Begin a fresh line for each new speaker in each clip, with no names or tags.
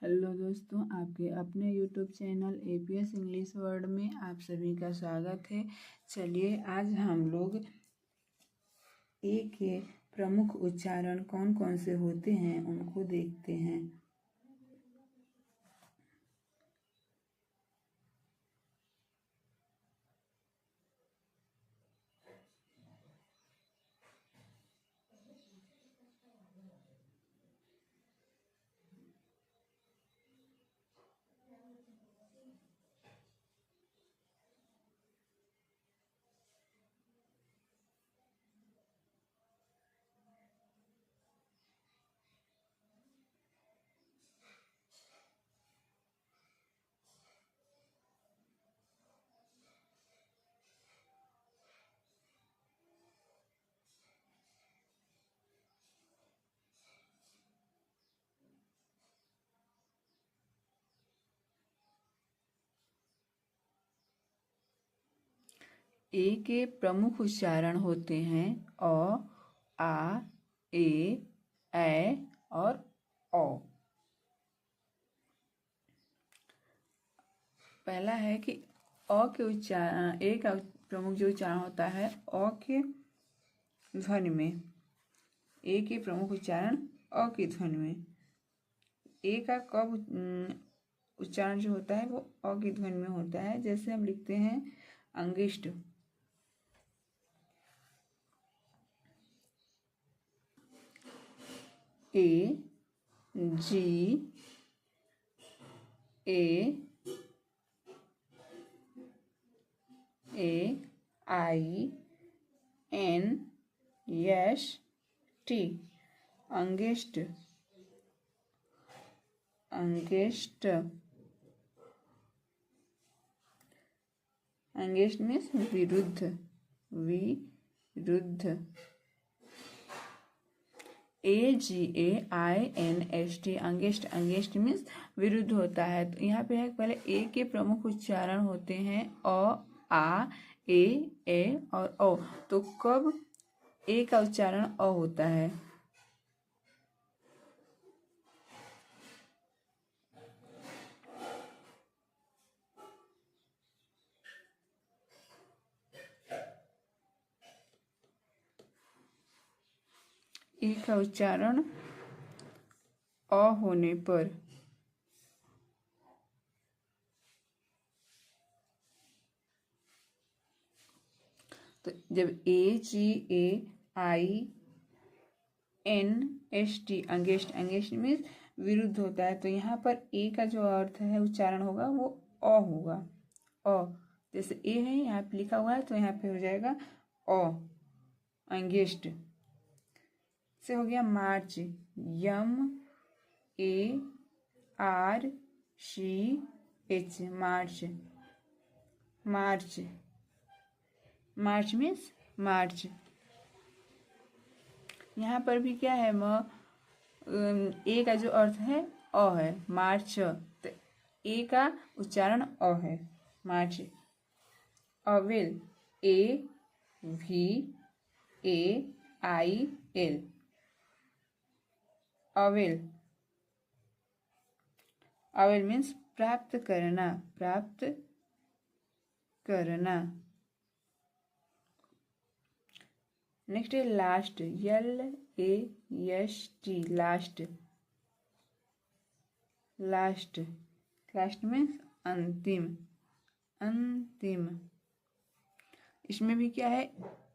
Hello दोस्तों, आपके अपने YouTube channel APS English word में आप सभी का स्वागत है। चलिए आज हम लोग ए के प्रमुख उच्चारण कौन कौन से होते हैं उनको देखते हैं। ए के प्रमुख उच्चारण होते हैं अ, आ, ए और औ। पहला है कि अ के उच्चारण, ए का प्रमुख जो उच्चारण होता है अ के ध्वनि में। ए के प्रमुख उच्चारण अ की ध्वनि में। ए का कब उच्चारण जो होता है वो अ की ध्वनि में होता है। जैसे हम लिखते हैं against, A G A I N S T. Against, against, against means विरुद्ध, विरुद्ध। AGAINST, अंगिष्ट, अंगिष्ट मीन्स विरुद्ध होता है। तो यहाँ पे है पहले ए के प्रमुख उच्चारण होते हैं अ, आ, ए और ओ। तो कब ए का उच्चारण अ होता है? ए का उच्चारण अ होने पर तो जब AGAINST, अंगिष्ट, अंगिष्ट मीन्स विरुद्ध होता है। तो यहाँ पर ए का जो अर्थ है उच्चारण होगा वो अ होगा। अ जैसे ए है यहाँ पे लिखा हुआ है तो यहाँ पे हो जाएगा अ। अंगिष्ट से हो गया मार्च, MARCH, मार्च, मार्च, मार्च मीन्स मार्च। यहाँ पर भी क्या है, ए का जो अर्थ है अ है, मार्च, तो ए का उच्चारण अ है, March. Avail, AVAIL, avail, avail means प्राप्त करना, प्राप्त करना। नेक्स्ट है last, LAST, last, last, last means अंतिम, अंतिम। इसमें भी क्या है,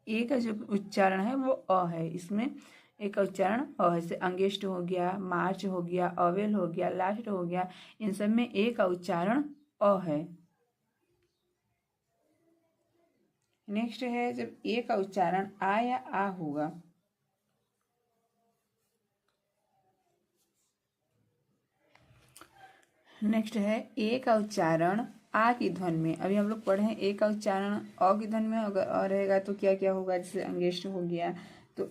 ए का जो उच्चारण है वो अ है। इसमें ए का उच्चारण अ है। जैसे अंगिष्ट हो गया, मार्च हो गया, अवेल हो गया, लास्ट हो गया, इन सब में ए का उच्चारण अ है। नेक्स्ट है जब ए का उच्चारण आ या आ होगा। नेक्स्ट है ए का उच्चारण आ की ध्वनि में। अभी हम लोग पढ़े हैं ए का उच्चारण अ की ध्वनि में अगर अ रहेगा तो क्या क्या होगा। जैसे अंगिष्ट हो गया तो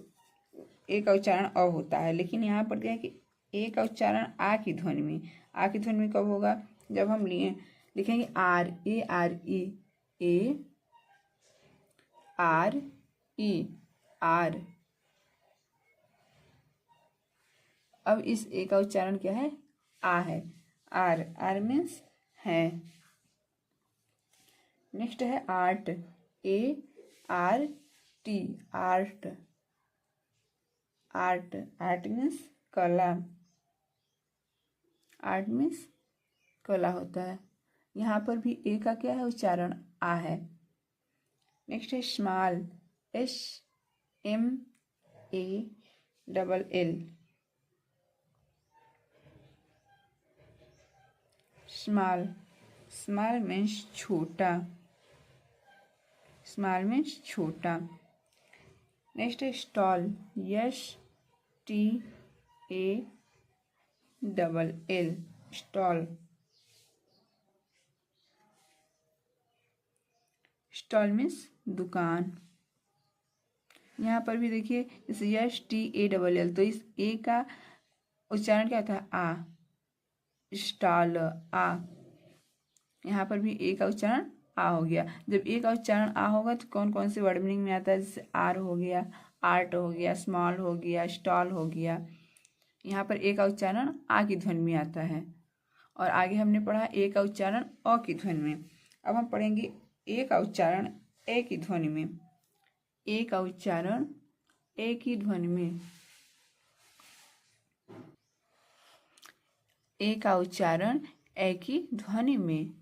ए का उच्चारण अ होता है। लेकिन यहाँ पर क्या है कि ए का उच्चारण आ की ध्वनि में। आ की ध्वनि में कब होगा, जब हम लिखेंगे are, A R E, are. अब इस ए का उच्चारण क्या है, आ है। आर, आर मीन्स है। नेक्स्ट है art, ART, art, art, art means कला, आर्ट मीन्स कला होता है। यहाँ पर भी ए का क्या है उच्चारण, आ है। नेक्स्ट है small, SMALL, small, small means छोटा, स्मॉल मीन्स छोटा। नेक्स्ट है stall, STALL, stall, stall means दुकान। यहाँ पर भी देखिए जैसे STALL, तो इस ए का उच्चारण क्या था, आ, स्टॉल, आ। यहाँ पर भी ए का उच्चारण आ हो गया। जब ए का उच्चारण आ होगा तो कौन कौन से वर्ड मीनिंग में आता है, जैसे आर हो गया, आर्ट हो गया, स्मॉल हो गया, स्टॉल हो गया। यहाँ पर ए का उच्चारण आ की ध्वनि में आता है। और आगे हमने पढ़ा ए का उच्चारण अ की ध्वनि में। अब हम पढ़ेंगे ए का उच्चारण ए की ध्वनि में। ए का उच्चारण ए की ध्वनि में, ए का उच्चारण ए की ध्वनि में।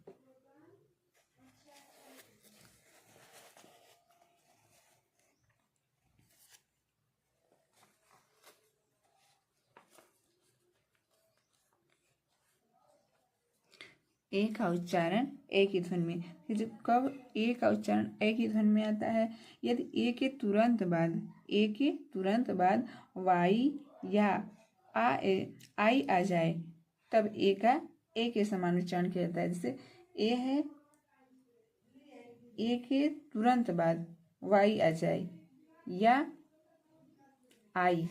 ए का उच्चारण ए की ध्वनि में। फिर जब कब ए का उच्चारण ए की ध्वनि में आता है, यदि ए के तुरंत बाद वाई या आई आ जाए, तब ए का ए के समान उच्चारण किया जाता है। जैसे ए है, ए के तुरंत बाद वाई आ जाए या आई,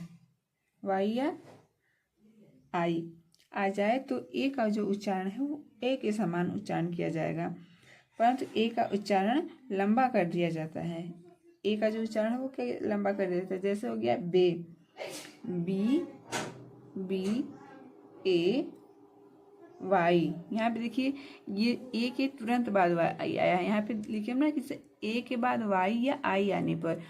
वाई या आई आ जाए तो ए का जो उच्चारण है वो ए के समान उच्चारण किया जाएगा, परंतु ए का उच्चारण लंबा कर दिया जाता है। ए का जो उच्चारण है वो क्या लंबा कर दिया जाता है। जैसे हो गया बे, BA वाई। यहाँ पे देखिए ये ए के तुरंत बाद वाई आया है। यहाँ पे लिखे ना कि ए के बाद वाई या आई आने पर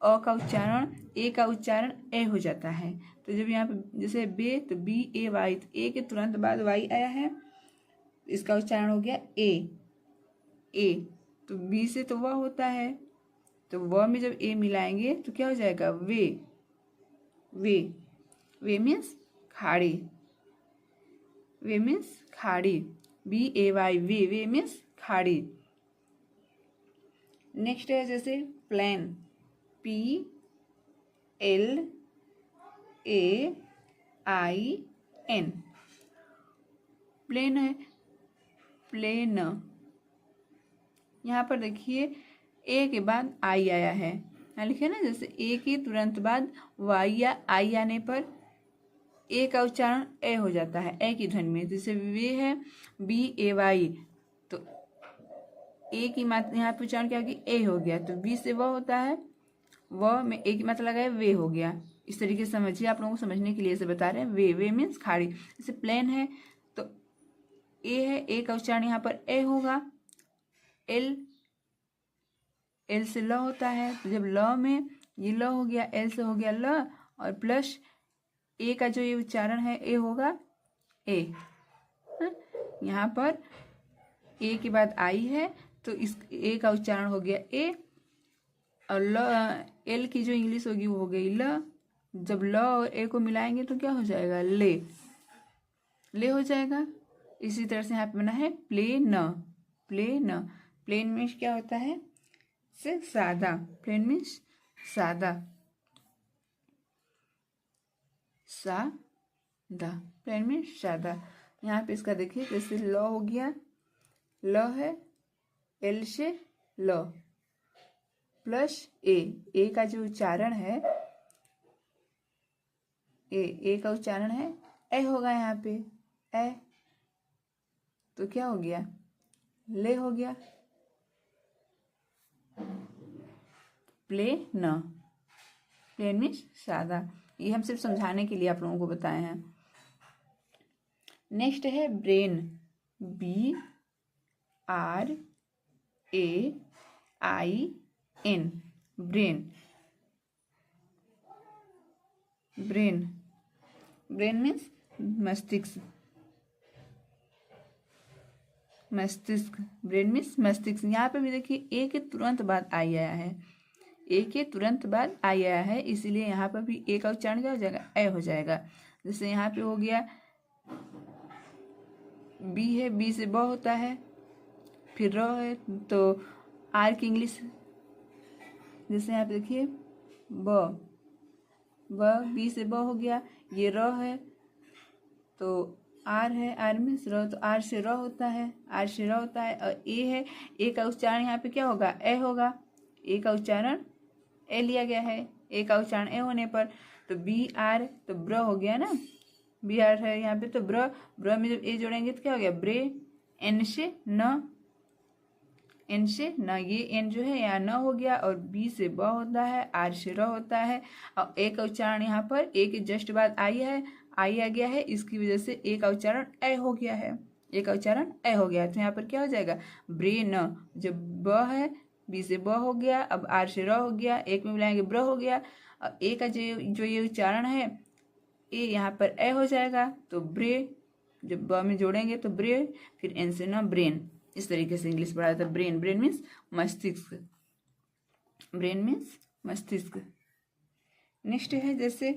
अ का उच्चारण ए का उच्चारण ए हो जाता है। तो जब यहाँ पे जैसे बे तो BAY, तो ए के तुरंत बाद वाई आया है, इसका उच्चारण हो गया ए। तो बी से तो वह होता है, तो वह में जब ए मिलाएंगे तो क्या हो जाएगा, वे मीन्स खाड़ी, वे मीन्स खाड़ी, BAY, वे मीन्स खाड़ी। नेक्स्ट है जैसे प्लेन, PLAIN, प्लेन है, प्लेन। यहाँ पर देखिए ए के बाद आई आया है, यहाँ लिखे ना जैसे ए के तुरंत बाद वाई या आई आने पर ए का उच्चारण ए हो जाता है, ए की ध्वनि में। जैसे वे है BAY, तो ए की मात्रा यहाँ पे उच्चारण क्या होगी, ए हो गया, तो बी से वह होता है, वह में ए की मात्रा लगाए वे हो गया। इस तरीके से समझिए, आप लोगों को समझने के लिए से बता रहे हैं। वे मीन्स खाड़ी। जैसे प्लेन है तो ए है, ए का उच्चारण यहाँ पर ए होगा, एल से ल होता है, तो जब ल में ये ल हो गया, एल से हो गया ल, और प्लस ए का जो ये उच्चारण है ए होगा ए। यहाँ पर ए के बाद आई है तो इस ए का उच्चारण हो गया ए, और ल एल की जो इंग्लिश होगी वो हो गई ल। जब ल और ए को मिलाएंगे तो क्या हो जाएगा, ले हो जाएगा। इसी तरह से यहाँ पे बना है प्लेन, प्लेन मीन्स क्या होता है, से सादा, प्लेन मीन्स सादा, प्लेन मीन्स सादा। यहाँ पे इसका देखिए जैसे ल हो गया, ल है, एल से ल प्लस ए का जो उच्चारण है ए का उच्चारण है ए होगा यहाँ पे ए, तो क्या हो गया, ले हो गया, प्लेन मीन्स सादा। ये हम सिर्फ समझाने के लिए आप लोगों को बताए हैं। नेक्स्ट है brain, BRAIN, brain. Brain, brain means मस्तिष्क, मस्तिष्क, ब्रेन मीन्स मस्तिष्क। यहाँ पे भी देखिए ए के तुरंत बाद आई आया है, ए के तुरंत बाद आई आया है, इसीलिए यहाँ पर भी ए का उच्चारण क्या हो जाएगा, ए हो जाएगा। जैसे यहाँ पे हो गया बी है, बी से ब होता है, फिर र है तो आर की इंग्लिश, जैसे यहाँ पे देखिए ब बी से ब हो गया, ये र है तो आर है, आर मीन्स र, तो आर से र होता है, आर से र होता है। और ए है, ए का उच्चारण यहाँ पे क्या होगा, ए होगा, ए का उच्चारण ए लिया गया है, ए का उच्चारण ए होने पर तो बी आर, तो ब्र हो गया ना, बी आर है यहाँ पे, तो ब्र, ब्र में जब ए जोड़ेंगे तो क्या हो गया, ब्रे। एन से न, एन से न, ये एन जो है यहाँ न हो गया, और बी से ब होता है, आर से र होता है, और ए का उच्चारण यहाँ पर ए के जस्ट बाद आई है, आई आ गया है, इसकी वजह से ए का उच्चारण ए हो गया है, ए का उच्चारण ए हो गया है। तो यहाँ पर क्या हो जाएगा, ब्रे न, जब ब है, बी से ब हो गया, अब आर से र हो गया, एक में मिलाएंगे ब्र हो गया, और ए का जो ये उच्चारण है ए यहाँ पर ए हो जाएगा, तो ब्रे, जब ब में जोड़ेंगे तो ब्रे, फिर एन से न, ब्रेन। इस तरीके से इंग्लिश पढ़ा था। ब्रेन, ब्रेन मीन्स मस्तिष्क, ब्रेन मीन्स मस्तिष्क। नेक्स्ट है जैसे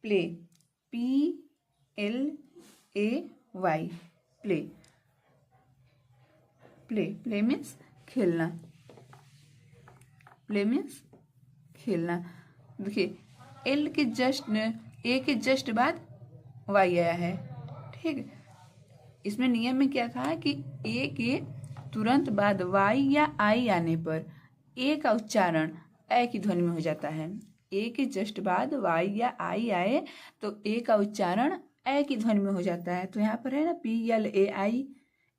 play, PLAY, play, play, play means खेलना, प्ले मीन्स खेलना। देखिए एल के जस्ट, ए के जस्ट बाद वाई आया है, ठीक है। इसमें नियम में क्या था कि ए के तुरंत बाद वाई या आई आने पर ए का उच्चारण ए की ध्वनि में हो जाता है। ए के जस्ट बाद वाई या आई आए तो ए का उच्चारण ए की ध्वनि में हो जाता है। तो यहाँ पर है ना PLAI,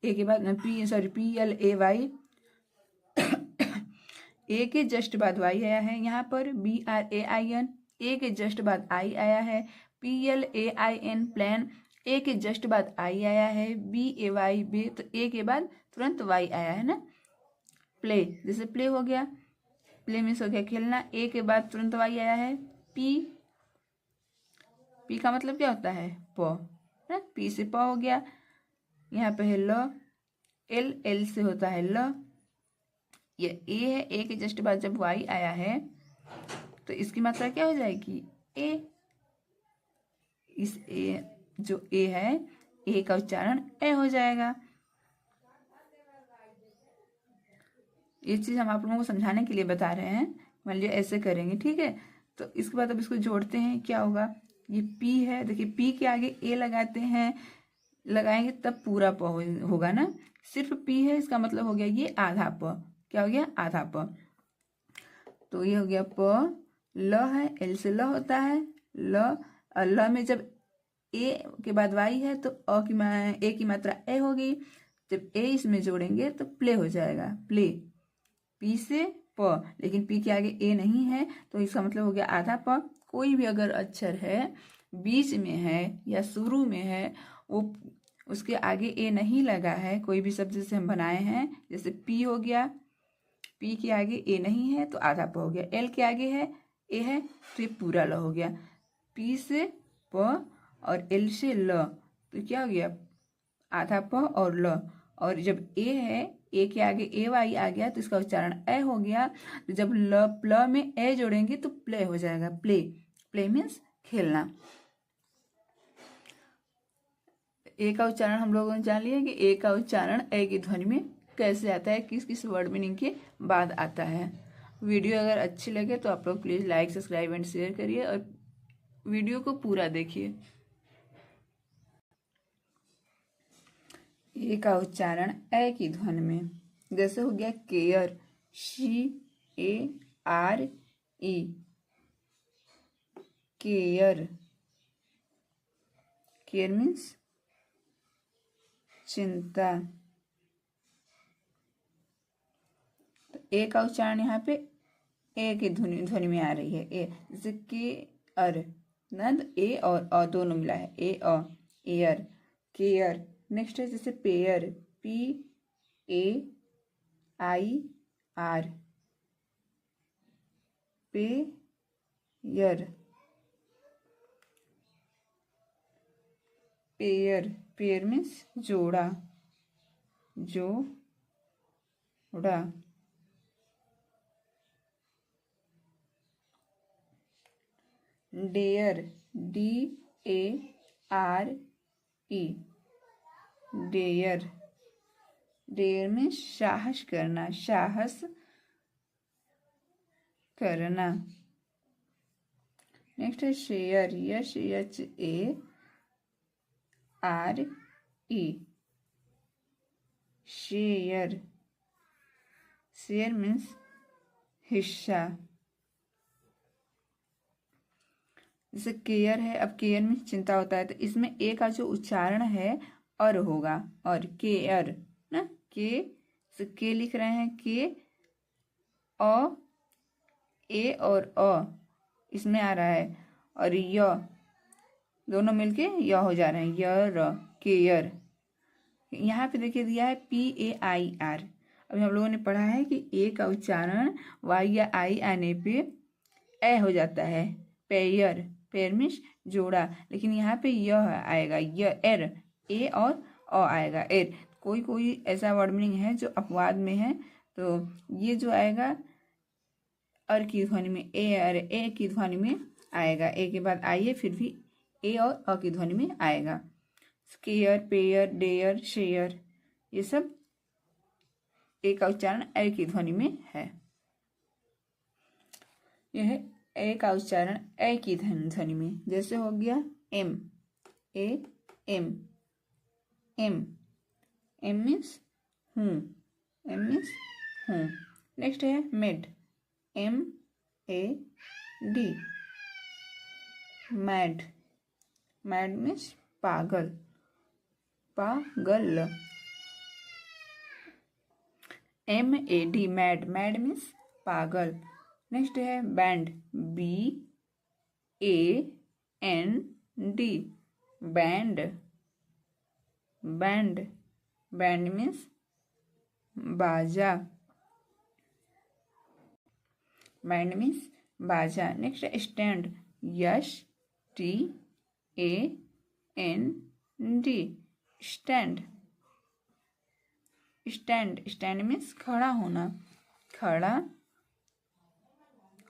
ए के बाद PLAY, ए के जस्ट बाद वाई आया है, यहाँ पर BRAIN, ए के जस्ट बाद आई आया है, PLAIN, प्लान, ए के जस्ट बाद आई आया है, BAY, बे, तो ए के बाद तुरंत वाई आया है ना। प्ले, जैसे प्ले हो गया, प्ले मीन्स हो गया खेलना, ए के बाद तुरंत वाई आया है, पी, पी का मतलब क्या होता है, प, है, पी से प हो गया। यहाँ पे है ल, एल, एल से होता है ल, ये ए है, ए के जस्ट बाद जब वाई आया है तो इसकी मात्रा क्या हो जाएगी, ए। इस ए, जो ए है, ए का उच्चारण ए हो जाएगा। ये चीज हम आप लोगों को समझाने के लिए बता रहे हैं, मान लीजिए ऐसे करेंगे, ठीक है। तो इसके बाद अब इसको जोड़ते हैं, क्या होगा, ये पी है, देखिए पी के आगे ए लगाते हैं, लगाएंगे तब पूरा प होगा ना, सिर्फ पी है, इसका मतलब हो गया ये आधा प, क्या हो गया, आधा प। तो ये हो गया प, ल है, एल से ल होता है, ल, और ल में जब ए के बाद वाई है तो ए की मात्रा ए होगी, जब ए इसमें जोड़ेंगे तो प्ले हो जाएगा, प्ले, पी से प, लेकिन पी के आगे ए नहीं है तो इसका मतलब हो गया आधा प। कोई भी अगर अक्षर है बीच में है या शुरू में है, वो उसके आगे ए नहीं लगा है, कोई भी शब्द जैसे हम बनाए हैं, जैसे पी हो गया, पी के आगे ए नहीं है तो आधा प हो गया, एल के आगे है ए है तो ये पूरा ल हो गया, पी से प और एल से ल तो क्या हो गया, आधा प और ल। और जब ए है, ए के आगे ए वाई आ गया तो इसका उच्चारण ए हो गया, तो जब ल प्ल में ए जोड़ेंगे तो प्ले हो जाएगा, प्ले, प्ले मीन्स खेलना। ए का उच्चारण हम लोगों ने जान लिया कि ए का उच्चारण ए की ध्वनि में कैसे आता है, किस किस वर्ड मीनिंग के बाद आता है। वीडियो अगर अच्छी लगे तो आप लोग please like, subscribe and share करिए और वीडियो को पूरा देखिए। ए का उच्चारण ए की ध्वनि में, जैसे हो गया care, CARE, care, care means चिंता। तो ए का उच्चारण यहाँ पे ए की ध्वनि में आ रही है, ए, जैसे के अर, नद ए और अ दोनों मिला है, ए अ, एयर, केयर। नेक्स्ट है जैसे pair, PAIR, pair. Pair, pair means जोड़ा, जोड़ा। Dare, DARE, dare. डेयर में साहस करना, साहस करना। नेक्स्ट है share, SHARE, share. Share means हिस्सा। जैसे केयर है, अब केयर में चिंता होता है तो इसमें ए का जो उच्चारण है और होगा, और केयर ना, के लिख रहे हैं, के अ, ए और अ इसमें आ रहा है, और य दोनों मिलके य हो जा रहे हैं, यर, केयर। यहाँ पे देखिए दिया है PAIR। अभी हम लोगों ने पढ़ा है कि ए का उच्चारण वाई या आई आने पे ए हो जाता है, पेयर। पेयर मीन्स जोड़ा, लेकिन यहाँ पे यह आएगा, एर, ए और अ आएगा, एर। कोई कोई ऐसा वर्ड मीनिंग है जो अपवाद में है, तो ये जो आएगा अर की ध्वनि में, ए और ए की ध्वनि में आएगा, ए के बाद आइए फिर भी ए और अ की ध्वनि में आएगा। केयर, पेयर, डेयर, शेयर, ये सब ए का उच्चारण ए की ध्वनि में है। यह ए का उच्चारण ए की ध्वनि में, जैसे हो गया am, am, am, am means हूँ, एम मीन्स हूँ। नेक्स्ट है mad, MAD, mad. Mad means पागल, पागल। MAD, मैड, मैड मीन्स पागल। नेक्स्ट है band, BAND, band, band. Band means बाजा, बैंड मीन्स बाजा। नेक्स्ट है stand, STAND, stand. Stand, stand means खड़ा होना, खड़ा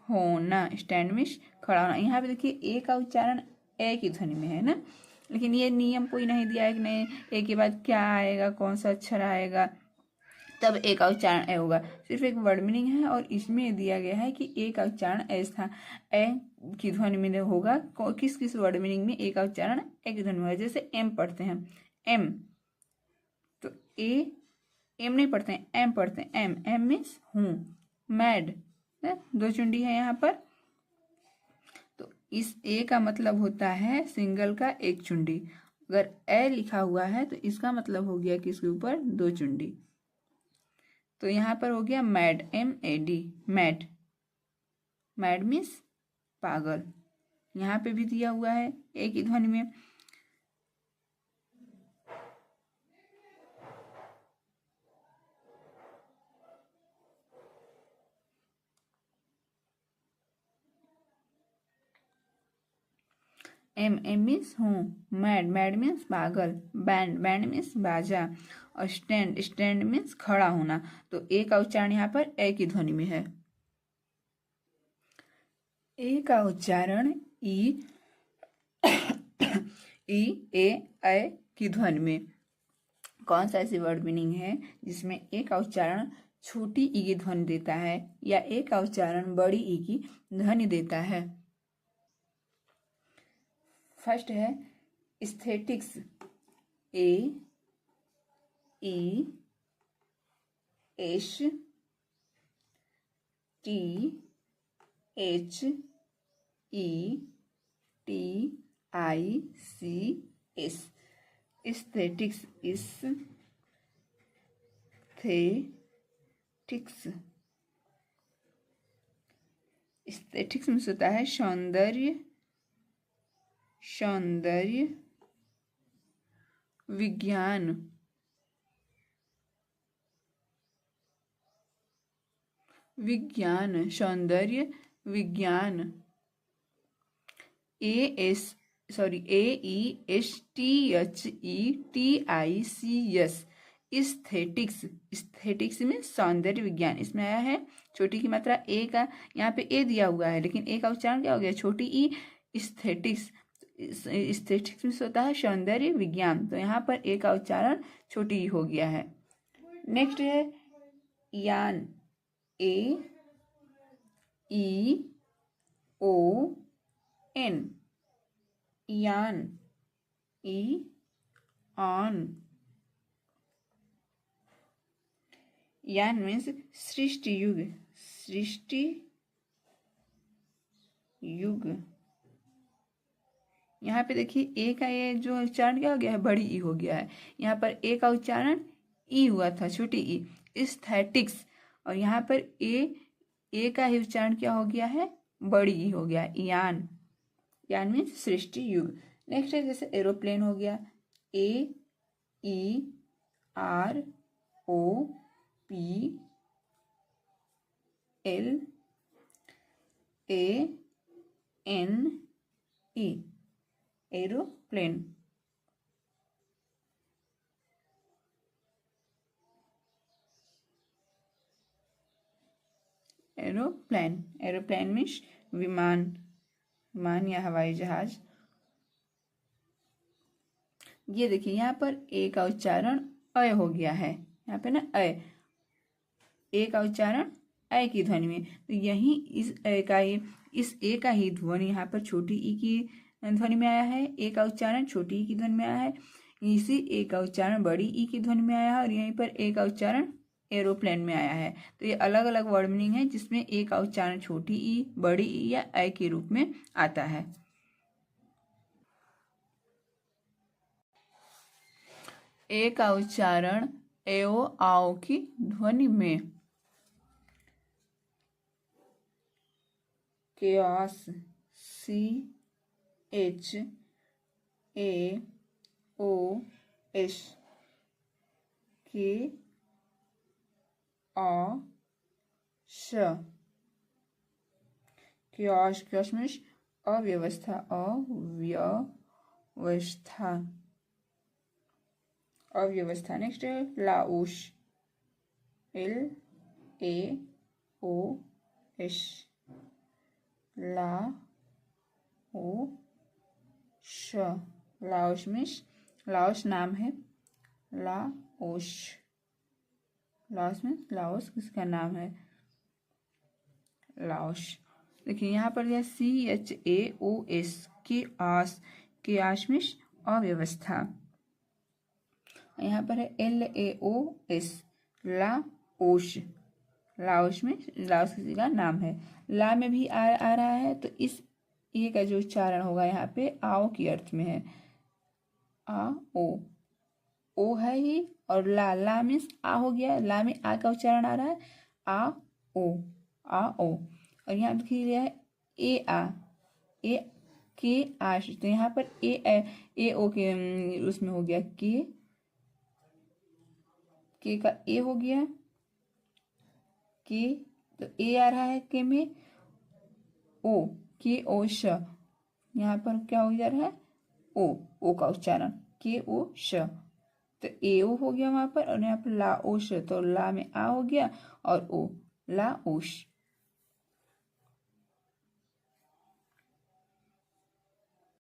होना, स्टैंड मीन्स खड़ा होना। यहाँ पे देखिए ए का उच्चारण ए की ध्वनि में है ना, लेकिन ये नियम कोई नहीं दिया है कि नहीं ए के बाद क्या आएगा, कौन सा अक्षर आएगा तब ए का उच्चारण ए होगा। सिर्फ एक वर्ड मीनिंग है, और इसमें दिया गया है कि ए का उच्चारण ए था, ए की ध्वनि में होगा। किस किस वर्ड मीनिंग में ए का उच्चारण ए की ध्वनि में होगा। जैसे एम पढ़ते हैं, एम, तो ए, एम नहीं पढ़ते हैं, एम पढ़ते हैं, एम, एम मीन्स हूँ। मैड, दो चुंडी है यहाँ पर, तो इस ए का मतलब होता है सिंगल का एक चुंडी। अगर ए लिखा हुआ है तो इसका मतलब हो गया कि इसके ऊपर दो चुंडी। तो यहाँ पर हो गया mad, MAD, mad. Mad means पागल। यहाँ पे भी दिया हुआ है ए की ध्वनि में, एम, एम मीन्स हूँ, मैड, मैड मीन्स पागल, बैंड, बैंड मीन्स बाजा, और स्टैंड, स्टैंड मीन्स खड़ा होना। तो ए का उच्चारण यहाँ पर ए की ध्वनि में है। ए का उच्चारण ई, ए की ध्वनि में। कौन सा ऐसी वर्ड मीनिंग है जिसमें ए का उच्चारण छोटी ई की ध्वनि देता है, या ए का उच्चारण बड़ी ई की ध्वनि देता है? फर्स्ट है aesthetics, AESTHETICS, aesthetics, aesthetics. Aesthetics में होता है सौंदर्य, सौंदर्य विज्ञान, विज्ञान, सौंदर्य विज्ञान, AESTHETICS, इस्थेटिक्स, इस्थेटिक्स में सौंदर्य विज्ञान, इसमें आया है छोटी की मात्रा ए का, यहाँ पे ए दिया हुआ है लेकिन ए का उच्चारण क्या हो गया, छोटी ई, इस्थेटिक्स, इस्थेटिक्स में होता है सौंदर्य विज्ञान, तो यहाँ पर ए का उच्चारण छोटी ई हो गया है। नेक्स्ट है यान, AEON, यान, ऑन, यान मीन्स सृष्टि युग, सृष्टि युग। यहाँ पे देखिए ए का ये जो उच्चारण क्या हो गया है, बड़ी ई हो गया है, यहाँ पर ए का उच्चारण ई हुआ था, छोटी ई, एस्थेटिक्स, और यहाँ पर ए का ही उच्चारण क्या हो गया है, बड़ी ई हो गया, यान, यान मीन्स सृष्टि युग। नेक्स्ट है जैसे एरोप्लेन हो गया, AEROPLANE, aeroplane. Aeroplane, aeroplane means विमान, विमान या हवाई जहाज। ये देखिए यहाँ पर ए का उच्चारण अ हो गया है, यहाँ पे ना ए का उच्चारण अ की ध्वनि में, तो यही इस ए का ही ध्वनि यहाँ पर छोटी ई की ध्वनि में आया है, ए का उच्चारण छोटी ई की ध्वनि में आया है, इसी ए का उच्चारण बड़ी ई की ध्वनि में आया है, और यहीं पर ए का उच्चारण एरोप्लेन में आया है। तो ये अलग अलग वर्ड मीनिंग है जिसमें ए का उच्चारण छोटी ई, बड़ी ई या अ के रूप में आता है। ए का उच्चारण एओ आओ की ध्वनि में, chaos, CHAOS, chaos, chaos means अव्यवस्था, अव्यवस्था, अव्यवस्था। नेक्स्ट है Laos, LAOS, Laos means, Laos नाम है, लाओस, लाओस मीन्स लाओस किसका नाम है, लाओस। देखिए यहाँ पर यह CHAOS, के आस, के आस मीन्स अव्यवस्था। यहाँ पर है LAOS, लाओस, लाओस में लाओस किसी का नाम है, ला में भी आ रहा है, तो इस ए का जो उच्चारण होगा यहाँ पे आओ की अर्थ में है, ओ है ही, और ला मीन्स आ हो गया, ला में आ का उच्चारण आ रहा है, आ ओ, और यहाँ पे लिया है ए के आश, तो यहाँ पर ए ओ के उसमें हो गया, के का ए हो गया, के, तो ए आ रहा है के में, ओ, के ओ श, यहाँ पर क्या हो जा रहा है, ओ का उच्चारण, के ओ श, तो ए ओ हो गया वहां पर, और यहाँ पर ला ओ श, तो ला में आ हो गया और ओ, ला ओश।